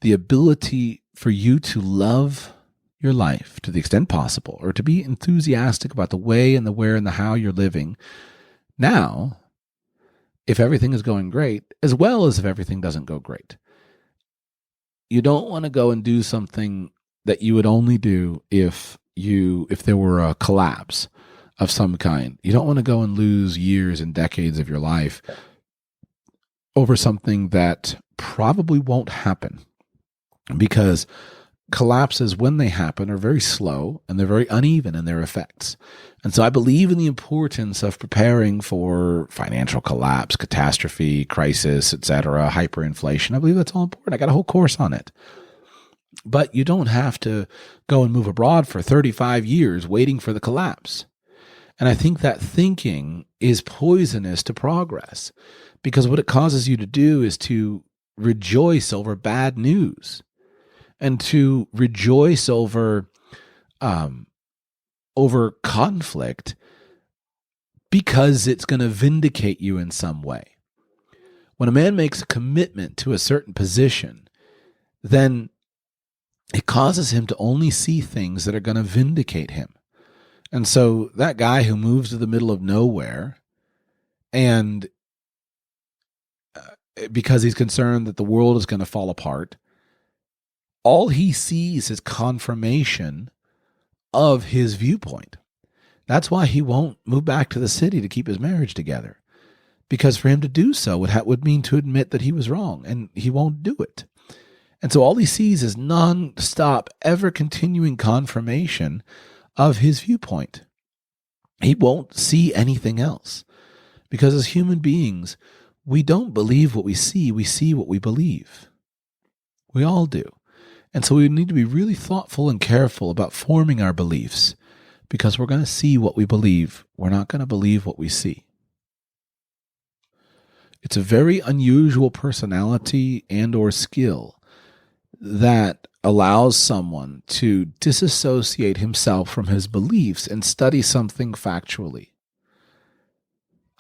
the ability for you to love your life to the extent possible, or to be enthusiastic about the way and the where and the how you're living now, if everything is going great, as well as if everything doesn't go great. You don't want to go and do something that you would only do if there were a collapse of some kind. You don't want to go and lose years and decades of your life over something that probably won't happen, because collapses, when they happen, are very slow and they're very uneven in their effects. And so I believe in the importance of preparing for financial collapse, catastrophe, crisis, etc., hyperinflation. I believe that's all important. I got a whole course on it. But you don't have to go and move abroad for 35 years waiting for the collapse. And I think that thinking is poisonous to progress, because what it causes you to do is to rejoice over bad news and to rejoice over conflict because it's going to vindicate you in some way. When a man makes a commitment to a certain position, then it causes him to only see things that are going to vindicate him. And so that guy who moves to the middle of nowhere, and because he's concerned that the world is going to fall apart, all he sees is confirmation of his viewpoint. That's why he won't move back to the city to keep his marriage together, because for him to do so would mean to admit that he was wrong, and he won't do it. And so all he sees is non-stop, ever-continuing confirmation of his viewpoint. He won't see anything else, because as human beings, we don't believe what we see what we believe. We all do. And so we need to be really thoughtful and careful about forming our beliefs, because we're going to see what we believe. We're not going to believe what we see. It's a very unusual personality and or skill that allows someone to disassociate himself from his beliefs and study something factually.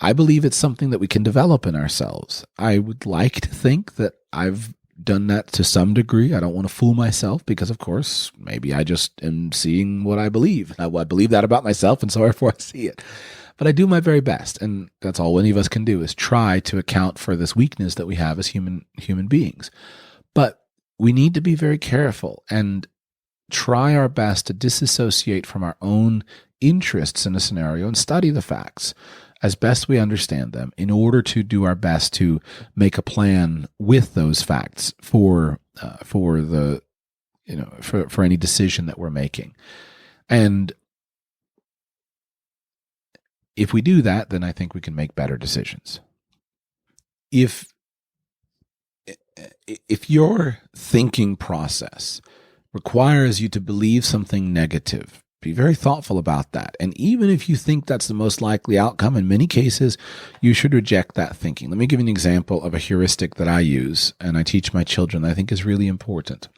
I believe it's something that we can develop in ourselves. I would like to think that I've done that to some degree. I don't want to fool myself, because, of course, maybe I just am seeing what I believe. I believe that about myself, and so therefore I see it. But I do my very best, and that's all any of us can do, is try to account for this weakness that we have as human beings. But we need to be very careful and try our best to disassociate from our own interests in a scenario and study the facts as best we understand them, in order to do our best to make a plan with those facts for any decision that we're making. And if we do that, then I think we can make better decisions. If your thinking process requires you to believe something negative, be very thoughtful about that. And even if you think that's the most likely outcome, in many cases, you should reject that thinking. Let me give you an example of a heuristic that I use and I teach my children that I think is really important.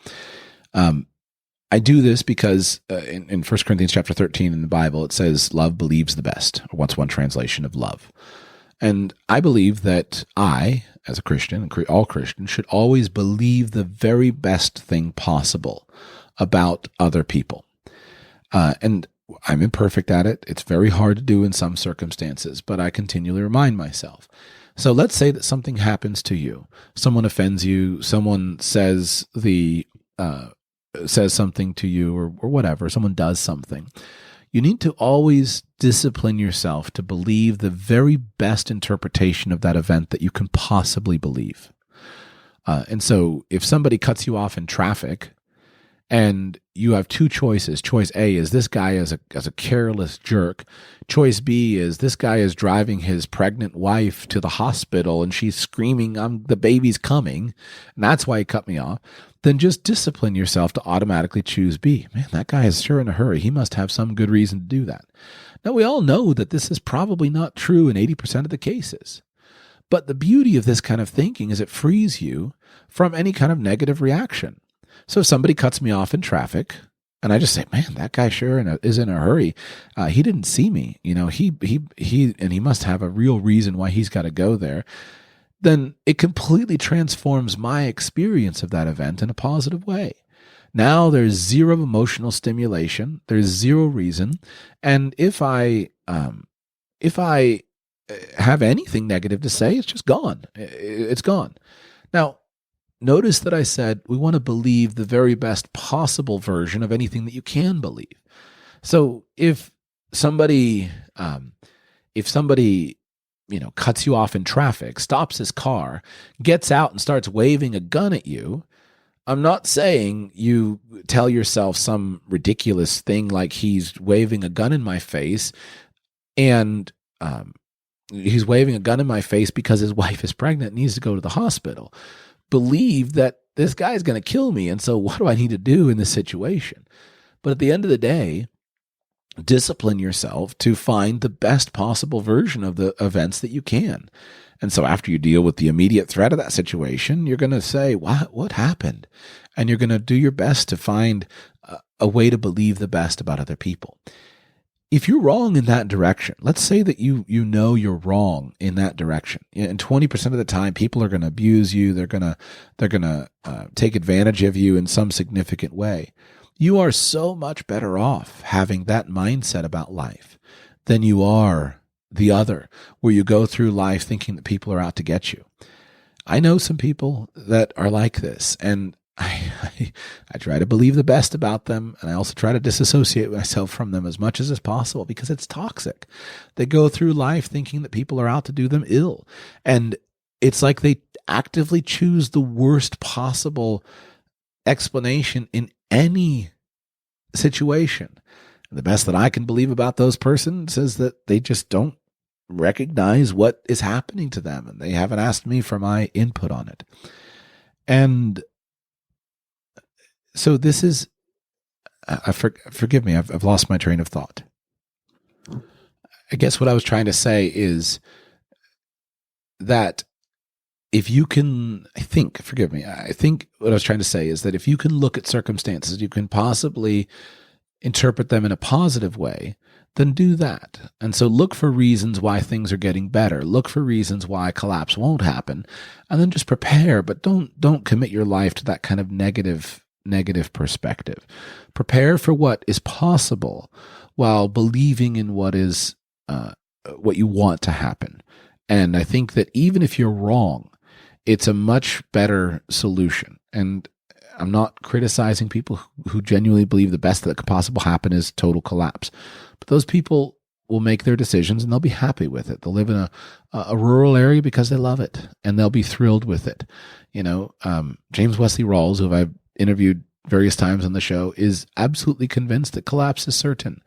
I do this because in 1 Corinthians chapter 13 in the Bible, it says, love believes the best, or what's one translation of love. And I believe that I, as a Christian, and all Christians, should always believe the very best thing possible about other people. And I'm imperfect at it. It's very hard to do in some circumstances, but I continually remind myself. So let's say that something happens to you. Someone offends you. Someone says something to you, or whatever. Someone does something. You need to always discipline yourself to believe the very best interpretation of that event that you can possibly believe. And so if somebody cuts you off in traffic, and you have two choices. Choice A is this guy is a careless jerk. Choice B is this guy is driving his pregnant wife to the hospital and she's screaming, the baby's coming, and that's why he cut me off. Then just discipline yourself to automatically choose B. Man, that guy is sure in a hurry. He must have some good reason to do that. Now, we all know that this is probably not true in 80% of the cases. But the beauty of this kind of thinking is it frees you from any kind of negative reaction. So if somebody cuts me off in traffic, and I just say, man, that guy sure is in a hurry. He didn't see me. He must have a real reason why he's got to go there. Then it completely transforms my experience of that event in a positive way. Now there's zero emotional stimulation. There's zero reason. And if I have anything negative to say, it's just gone. It's gone. Now, notice that I said we want to believe the very best possible version of anything that you can believe. So if somebody cuts you off in traffic, stops his car, gets out and starts waving a gun at you, I'm not saying you tell yourself some ridiculous thing like he's waving a gun in my face and he's waving a gun in my face because his wife is pregnant and needs to go to the hospital. Believe that this guy is going to kill me, and so what do I need to do in this situation? But at the end of the day, discipline yourself to find the best possible version of the events that you can. And so after you deal with the immediate threat of that situation, you're going to say, what happened? And you're going to do your best to find a way to believe the best about other people. If you're wrong in that direction, let's say that you know you're wrong in that direction, and 20% of the time people are going to abuse you, they're going to take advantage of you in some significant way. You are so much better off having that mindset about life than you are the other, where you go through life thinking that people are out to get you. I know some people that are like this, and I try to believe the best about them, and I also try to disassociate myself from them as much as is possible because it's toxic. They go through life thinking that people are out to do them ill, and it's like they actively choose the worst possible explanation in any situation. The best that I can believe about those persons is that they just don't recognize what is happening to them, and they haven't asked me for my input on it. And so this is, forgive me, I've lost my train of thought. I guess what I was trying to say is that if you can, I think what I was trying to say is that if you can look at circumstances, you can possibly interpret them in a positive way, then do that. And so look for reasons why things are getting better. Look for reasons why collapse won't happen, and then just prepare, but don't commit your life to that kind of negative perspective. Prepare for what is possible while believing in what is what you want to happen. And I think that even if you're wrong, it's a much better solution. And I'm not criticizing people who genuinely believe the best that could possibly happen is total collapse. But those people will make their decisions and they'll be happy with it. They'll live in a rural area because they love it and they'll be thrilled with it. James Wesley Rawls, who I've interviewed various times on the show, is absolutely convinced that collapse is certain.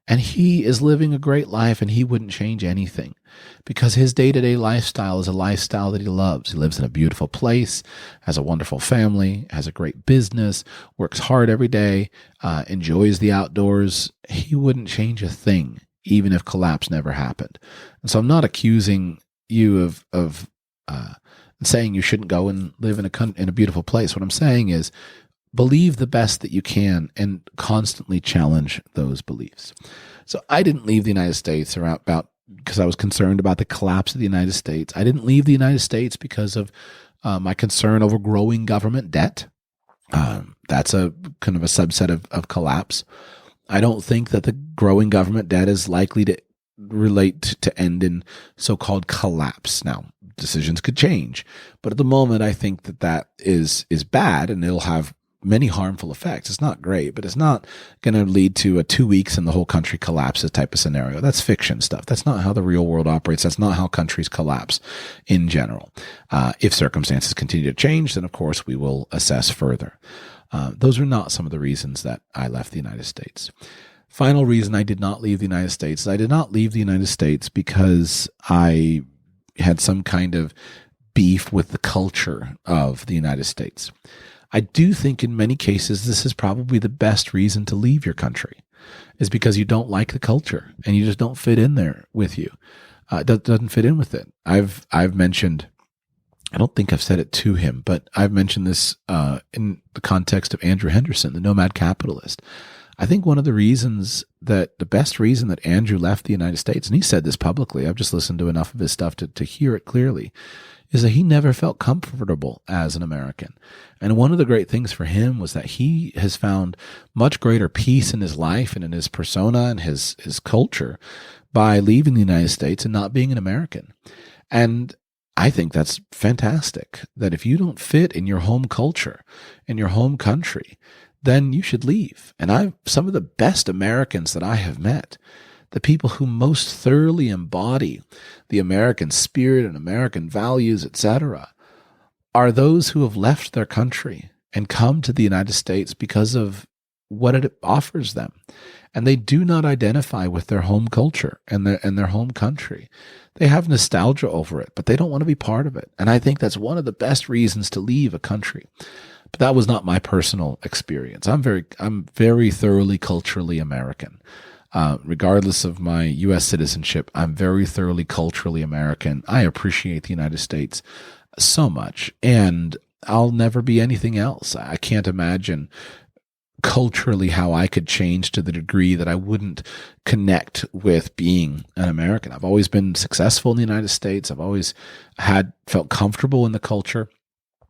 And he is living a great life and he wouldn't change anything because his day-to-day lifestyle is a lifestyle that he loves. He lives in a beautiful place, has a wonderful family, has a great business, works hard every day, enjoys the outdoors. He wouldn't change a thing, even if collapse never happened. And so I'm not accusing you of saying you shouldn't go and live in a beautiful place. What I'm saying is believe the best that you can and constantly challenge those beliefs. So I didn't leave the United States because I was concerned about the collapse of the United States. I didn't leave the United States because of my concern over growing government debt. That's a kind of a subset of collapse. I don't think that the growing government debt is likely to relate to end in so-called collapse. Now, decisions could change, but at the moment, I think that is bad, and it'll have many harmful effects. It's not great, but it's not going to lead to a 2 weeks and the whole country collapses type of scenario. That's fiction stuff. That's not how the real world operates. That's not how countries collapse in general. If circumstances continue to change, then of course we will assess further. Those are not some of the reasons that I left the United States. Final reason I did not leave the United States is I did not leave the United States because I had some kind of beef with the culture of the United States. I do think in many cases this is probably the best reason to leave your country, is because you don't like the culture and you just don't fit in there with you. doesn't fit in with it. I've mentioned, I don't think I've said it to him, but I've mentioned this in the context of Andrew Henderson, the nomad capitalist. I think one of the best reason that Andrew left the United States, and he said this publicly, I've just listened to enough of his stuff to hear it clearly, is that he never felt comfortable as an American. And one of the great things for him was that he has found much greater peace in his life and in his persona and his culture by leaving the United States and not being an American. And I think that's fantastic, that if you don't fit in your home culture, in your home country, then you should leave. And some of the best Americans that I have met, the people who most thoroughly embody the American spirit and American values, etc., are those who have left their country and come to the United States because of what it offers them. And they do not identify with their home culture and their home country. They have nostalgia over it, but they don't want to be part of it. And I think that's one of the best reasons to leave a country. But that was not my personal experience. I'm very thoroughly culturally American. Regardless of my U.S. citizenship, I'm very thoroughly culturally American. I appreciate the United States so much, and I'll never be anything else. I can't imagine culturally how I could change to the degree that I wouldn't connect with being an American. I've always been successful in the United States. I've always felt comfortable in the culture.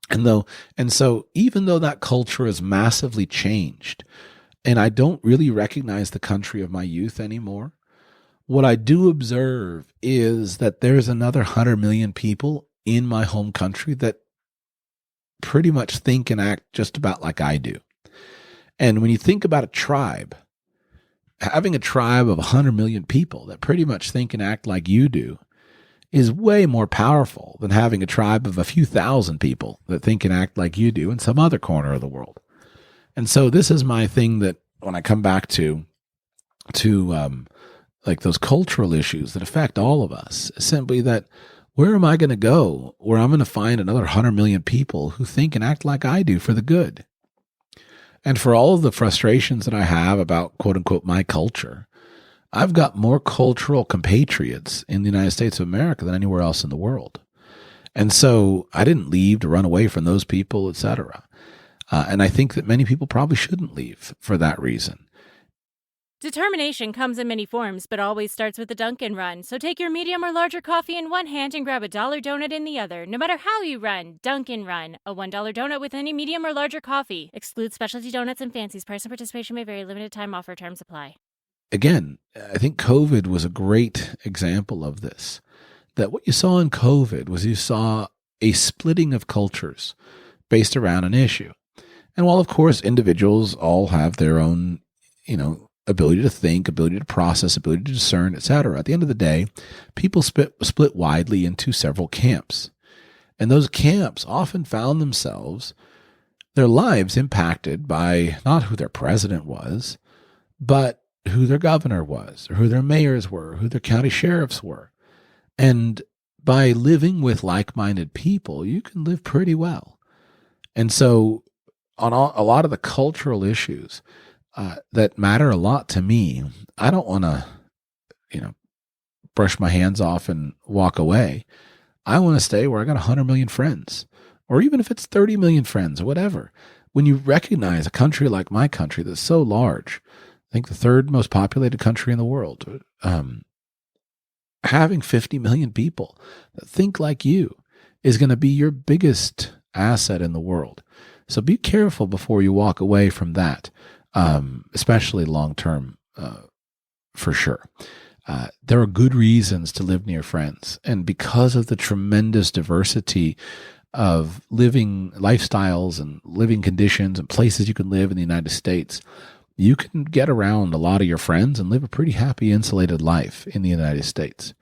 And so even though that culture has massively changed, and I don't really recognize the country of my youth anymore, what I do observe is that there's another 100 million people in my home country that pretty much think and act just about like I do. And when you think about a tribe, having a tribe of 100 million people that pretty much think and act like you do is way more powerful than having a tribe of a few thousand people that think and act like you do in some other corner of the world. And so this is my thing, that when I come back to like those cultural issues that affect all of us, simply that where am I going to go where I'm going to find another 100 million people who think and act like I do for the good? And for all of the frustrations that I have about, quote unquote, my culture, I've got more cultural compatriots in the United States of America than anywhere else in the world. And so I didn't leave to run away from those people, etc. And I think that many people probably shouldn't leave for that reason. Determination comes in many forms, but always starts with a Dunkin' Run. So take your medium or larger coffee in one hand and grab a $1 donut in the other. No matter how you run, Dunkin' Run. A $1 donut with any medium or larger coffee. Excludes specialty donuts and fancies. Price and participation may vary. Limited time offer. Terms apply. Again, I think COVID was a great example of this. That what you saw in COVID was you saw a splitting of cultures based around an issue. And while, of course, individuals all have their own, ability to think, ability to process, ability to discern, etc., at the end of the day, people split widely into several camps. And those camps often found themselves, their lives impacted by not who their president was, but who their governor was, or who their mayors were, who their county sheriffs were. And by living with like-minded people, you can live pretty well. And so on a lot of the cultural issues that matter a lot to me, I don't want to, brush my hands off and walk away. I want to stay where I got 100 million friends, or even if it's 30 million friends or whatever. When you recognize a country like my country that's so large, I think the third most populated country in the world, having 50 million people that think like you is going to be your biggest asset in the world. So be careful before you walk away from that, especially long-term, for sure. There are good reasons to live near friends. And because of the tremendous diversity of living lifestyles and living conditions and places you can live in the United States, you can get around a lot of your friends and live a pretty happy, insulated life in the United States.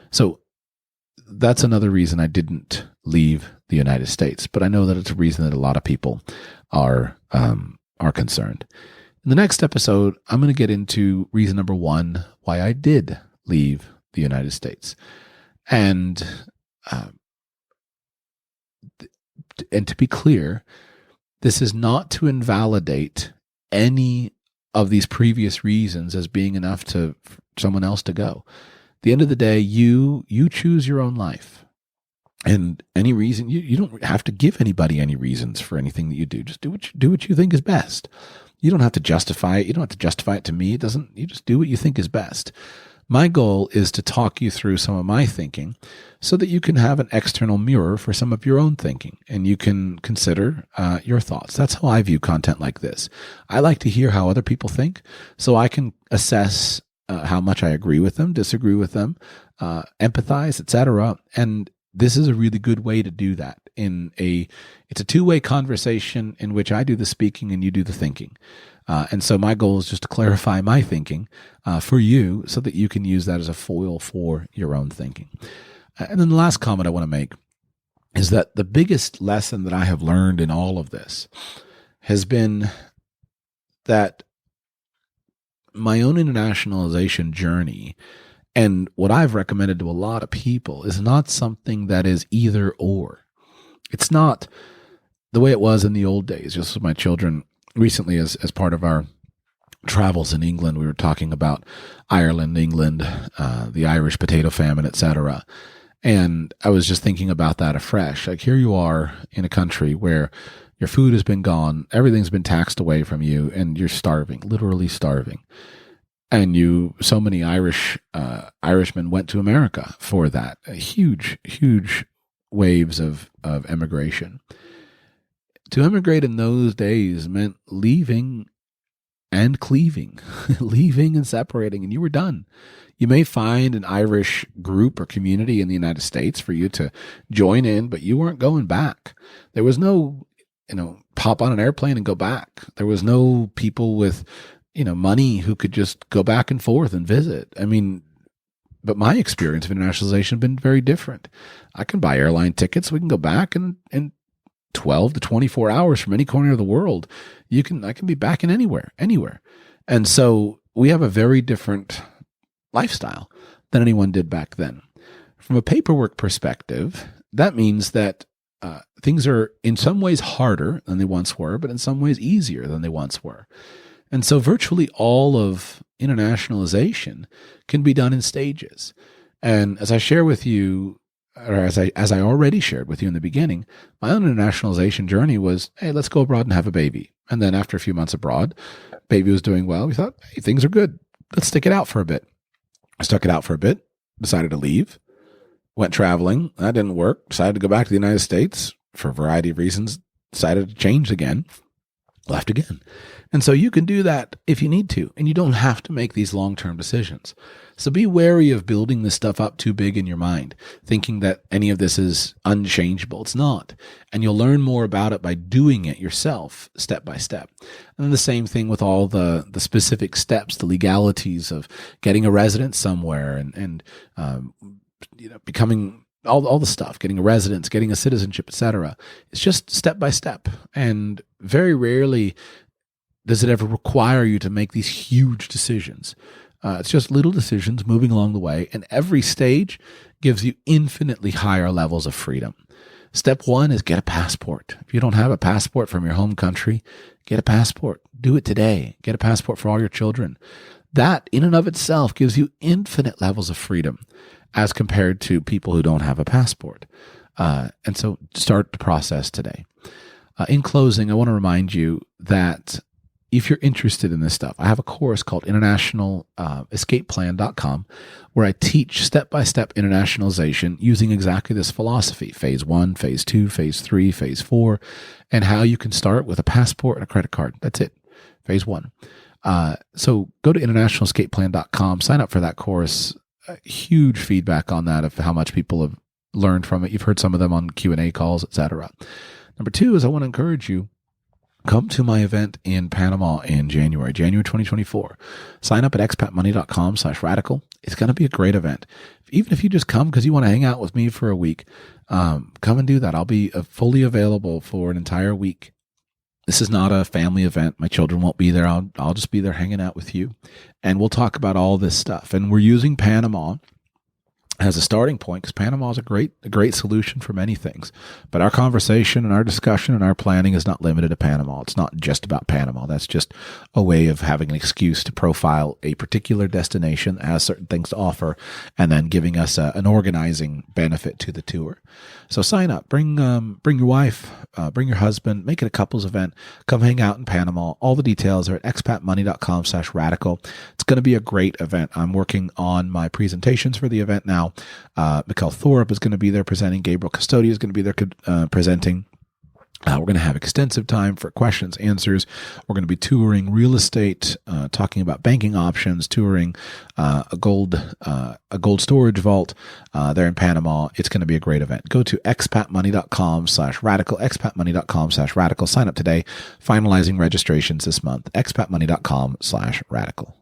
So that's another reason I didn't leave the United States. But I know that it's a reason that a lot of people are concerned. In the next episode, I'm going to get into reason number 1, why I did leave the United States. And to be clear, this is not to invalidate any of these previous reasons as being enough for someone else to go. the end of the day, you choose your own life. And any reason, you don't have to give anybody any reasons for anything that you do. Just do what you think is best. You don't have to justify it. You don't have to justify it to me. You just do what you think is best. My goal is to talk you through some of my thinking so that you can have an external mirror for some of your own thinking and you can consider your thoughts. That's how I view content like this. I like to hear how other people think so I can assess how much I agree with them, disagree with them, empathize, etc. And this is a really good way to do that. It's a two-way conversation in which I do the speaking and you do the thinking. And so my goal is just to clarify my thinking for you so that you can use that as a foil for your own thinking. And then the last comment I want to make is that the biggest lesson that I have learned in all of this has been that my own internationalization journey and what I've recommended to a lot of people is not something that is either or. It's not the way it was in the old days. Just with my children recently, as part of our travels in England, we were talking about Ireland, England, the Irish potato famine, etc. And I was just thinking about that afresh. Like, here you are in a country where your food has been gone, everything's been taxed away from you, and you're starving, literally starving. And so many Irishmen went to America for that. Huge waves of emigration. To emigrate in those days meant leaving and cleaving, leaving and separating, and you were done. You may find an Irish group or community in the United States for you to join in, but you weren't going back. There was no, pop on an airplane and go back. There was no people with money who could just go back and forth and visit. But my experience of internationalization has been very different. I can buy airline tickets. We can go back in 12 to 24 hours from any corner of the world. I can be back in anywhere. And so we have a very different lifestyle than anyone did back then. From a paperwork perspective, that means that things are in some ways harder than they once were, but in some ways easier than they once were. And so virtually all of internationalization can be done in stages. And as I share with you, or as I already shared with you in the beginning, my own internationalization journey was, hey, let's go abroad and have a baby. And then after a few months abroad, baby was doing well. We thought, hey, things are good. Let's stick it out for a bit. I stuck it out for a bit, decided to leave, went traveling. That didn't work. Decided to go back to the United States for a variety of reasons. Decided to change again. Left again. And so you can do that if you need to, and you don't have to make these long-term decisions. So be wary of building this stuff up too big in your mind, thinking that any of this is unchangeable. It's not. And you'll learn more about it by doing it yourself, step by step. And then the same thing with all the specific steps, the legalities of getting a residence somewhere and becoming all the stuff, getting a residence, getting a citizenship, etc. It's just step by step. And very rarely does it ever require you to make these huge decisions. It's just little decisions moving along the way, and every stage gives you infinitely higher levels of freedom. Step one is get a passport. If you don't have a passport from your home country, get a passport. Do it today. Get a passport for all your children. That, in and of itself, gives you infinite levels of freedom as compared to people who don't have a passport. And so start the process today. In closing, I want to remind you that if you're interested in this stuff, I have a course called internationalescapeplan.com where I teach step-by-step internationalization using exactly this philosophy, phase 1, phase 2, phase 3, phase 4, and how you can start with a passport and a credit card. That's it, phase 1. So go to internationalescapeplan.com, sign up for that course. Huge feedback on that of how much people have learned from it. You've heard some of them on Q&A calls, etc. Number 2 is I want to encourage you, come to my event in Panama in January 2024. Sign up at expatmoney.com/radical. It's going to be a great event. Even if you just come because you want to hang out with me for a week, come and do that. I'll be fully available for an entire week. This is not a family event. My children won't be there. I'll just be there hanging out with you. And we'll talk about all this stuff. And we're using Panama as a starting point, because Panama is a great solution for many things. But our conversation and our discussion and our planning is not limited to Panama. It's not just about Panama. That's just a way of having an excuse to profile a particular destination that has certain things to offer, and then giving us an organizing benefit to the tour. So sign up. Bring your wife, bring your husband, make it a couples event. Come hang out in Panama. All the details are at expatmoney.com/radical. It's going to be a great event. I'm working on my presentations for the event now. Mikkel Thorup is going to be there presenting. Gabriel Custodia is going to be there presenting. We're going to have extensive time for questions, answers. We're going to be touring real estate, talking about banking options, touring a gold storage vault there in Panama. It's going to be a great event. Go to expatmoney.com/radical, expatmoney.com/radical. Sign up today. Finalizing registrations this month. expatmoney.com/radical.